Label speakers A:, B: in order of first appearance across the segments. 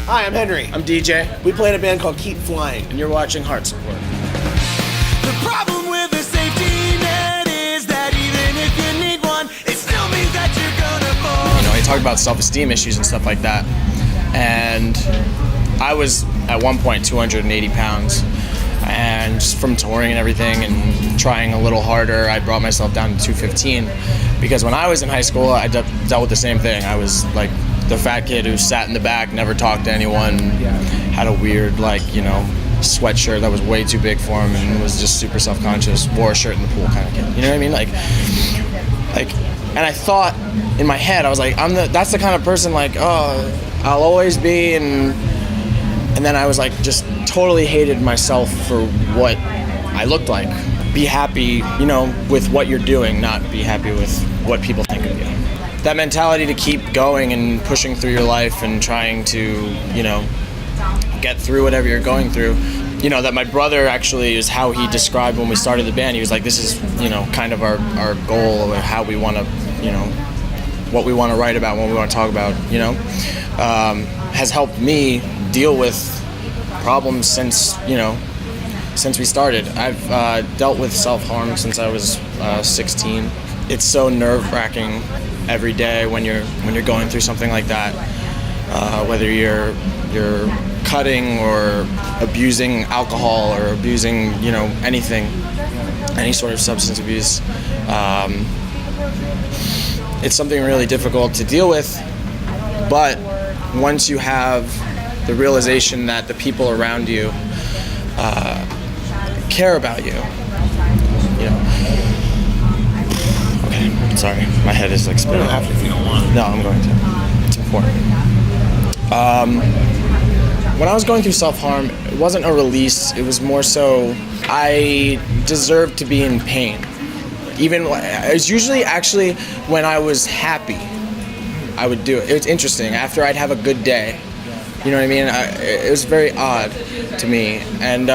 A: Hi, I'm Henry.
B: I'm DJ.
A: We play in a band called Keep Flying.
B: And you're watching HeartSupport.
C: The problem with the safety net is that even if you need one, it still means that you're gonna fall.
B: You know, he talked about self-esteem issues and stuff like that. And I was, at one point, 280 pounds. And just from touring and everything and trying a little harder, I brought myself down to 215. Because when I was in high school, I dealt with the same thing. I was like the fat kid who sat in the back, never talked to anyone, had a weird, like, you know, sweatshirt that was way too big for him and was just super self-conscious, wore a shirt in the pool kind of kid. You know what I mean? Like, and I thought in my head, I was like, that's the kind of person, like, oh, I'll always be, and then I was like, just totally hated myself for what I looked like. Be happy, you know, with what you're doing, not be happy with what people think of you. That mentality to keep going and pushing through your life and trying to, you know, get through whatever you're going through. You know, that my brother actually is how he described when we started the band. He was like, this is, you know, kind of our goal, or how we want to, you know, what we want to write about, what we want to talk about, you know. Has helped me deal with problems since we started. I've dealt with self-harm since I was 16. It's so nerve-wracking every day when you're going through something like that, whether you're cutting or abusing alcohol or abusing, you know, anything, any sort of substance abuse. It's something really difficult to deal with, but once you have the realization that the people around you care about you, you know. Okay, sorry, my head is like spinning.
A: You don't have to if you don't want.
B: No, I'm going to. It's important. When I was going through self-harm, it wasn't a release. It was more so I deserved to be in pain. Even it was usually actually when I was happy, I would do it. It was interesting. After I'd have a good day, you know what I mean? It was very odd to me. And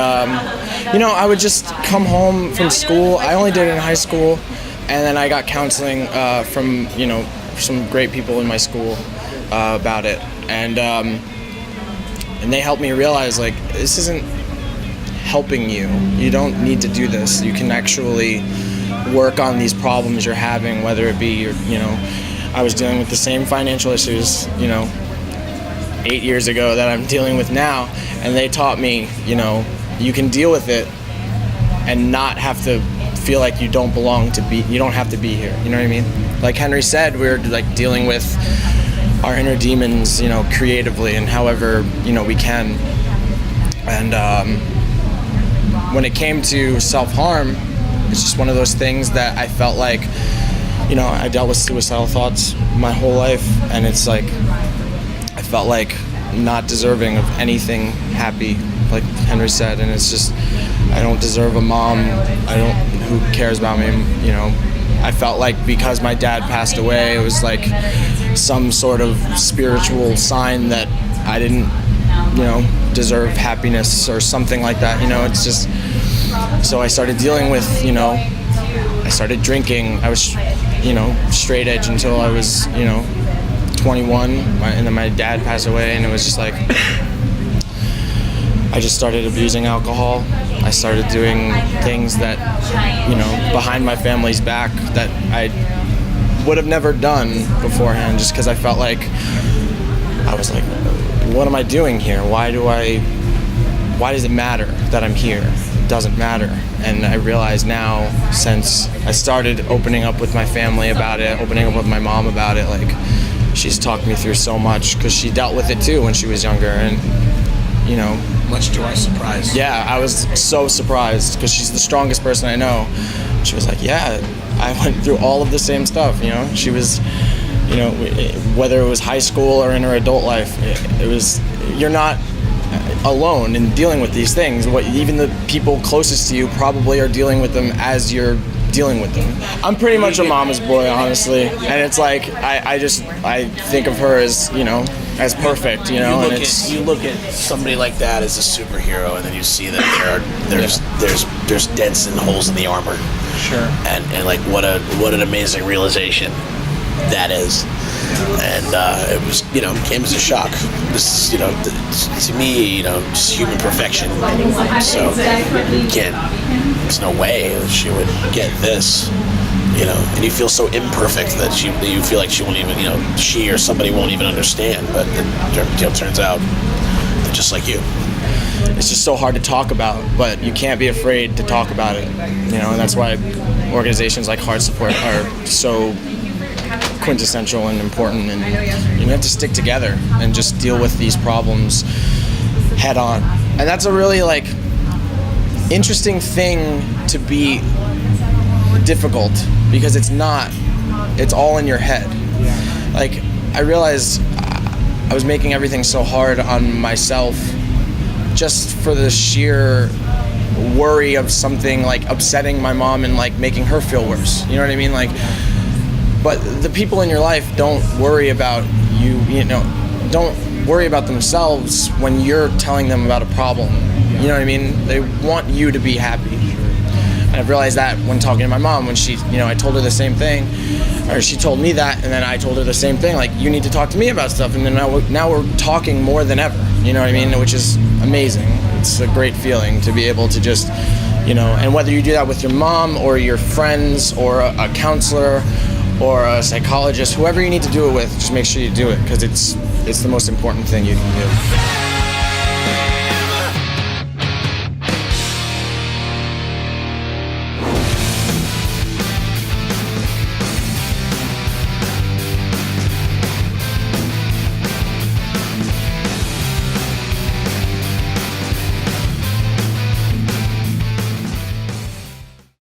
B: you know, I would just come home from school. I only did it in high school, and then I got counseling from, you know, some great people in my school about it. And they helped me realize, like, this isn't helping you. You don't need to do this. You can actually work on these problems you're having, whether it be you know, I was dealing with the same financial issues, you know, 8 years ago that I'm dealing with now, and they taught me, you know, you can deal with it and not have to feel like you don't you don't have to be here. You know what I mean? Like Henry said, we're like dealing with our inner demons, you know, creatively and however, you know, we can. And when it came to self-harm, it's just one of those things that I felt like, you know, I dealt with suicidal thoughts my whole life, and it's like I felt like not deserving of anything happy, like Henry said, and it's just I don't deserve a mom. Who cares about me, you know. I felt like because my dad passed away, it was like some sort of spiritual sign that I didn't, you know, deserve happiness or something like that, you know. It's just, so I started dealing with, you know, I started drinking. I was, you know, straight edge until I was, you know, 21, and then my dad passed away, and it was just like, I just started abusing alcohol. I started doing things that, you know, behind my family's back that I would have never done beforehand, just because I felt like, I was like, what am I doing here? Why does it matter that I'm here? It doesn't matter. And I realize now, since I started opening up with my family about it, opening up with my mom about it, like, she's talked me through so much, because she dealt with it too when she was younger, and, you know,
A: much to our surprise.
B: Yeah, I was so surprised, because she's the strongest person I know. She was like, yeah, I went through all of the same stuff, you know. She was, you know, whether it was high school or in her adult life, it was, you're not alone in dealing with these things. Even the people closest to you probably are dealing with them as you're dealing with them. I'm pretty much a mama's boy, honestly, and it's like I think of her as, you know, as perfect, you know.
A: You look at somebody like that as a superhero, and then you see that there's dents and holes in the armor.
B: Sure.
A: And like what an amazing realization that is. and it was, came as a shock. This, to me, just human perfection. So there's no way that she would get this, and you feel so imperfect that you feel like she won't even, she or somebody won't even understand. But it turns out they're just like you.
B: It's just so hard to talk about, but you can't be afraid to talk about it, and that's why organizations like HeartSupport are so quintessential and important, and you have to stick together and just deal with these problems head on. And that's a really interesting thing to be difficult, because it's all in your head. I realized I was making everything so hard on myself just for the sheer worry of something upsetting my mom and making her feel worse. You know what I mean? But the people in your life don't worry about you, don't worry about themselves when you're telling them about a problem. You know what I mean? They want you to be happy. And I've realized that when talking to my mom, when she, I told her the same thing, or she told me that, and then I told her the same thing, you need to talk to me about stuff. And then now we're talking more than ever, you know what I mean? Which is amazing. It's a great feeling to be able to just, and whether you do that with your mom or your friends or a counselor or a psychologist, whoever you need to do it with, just make sure you do it, because it's the most important thing you can do.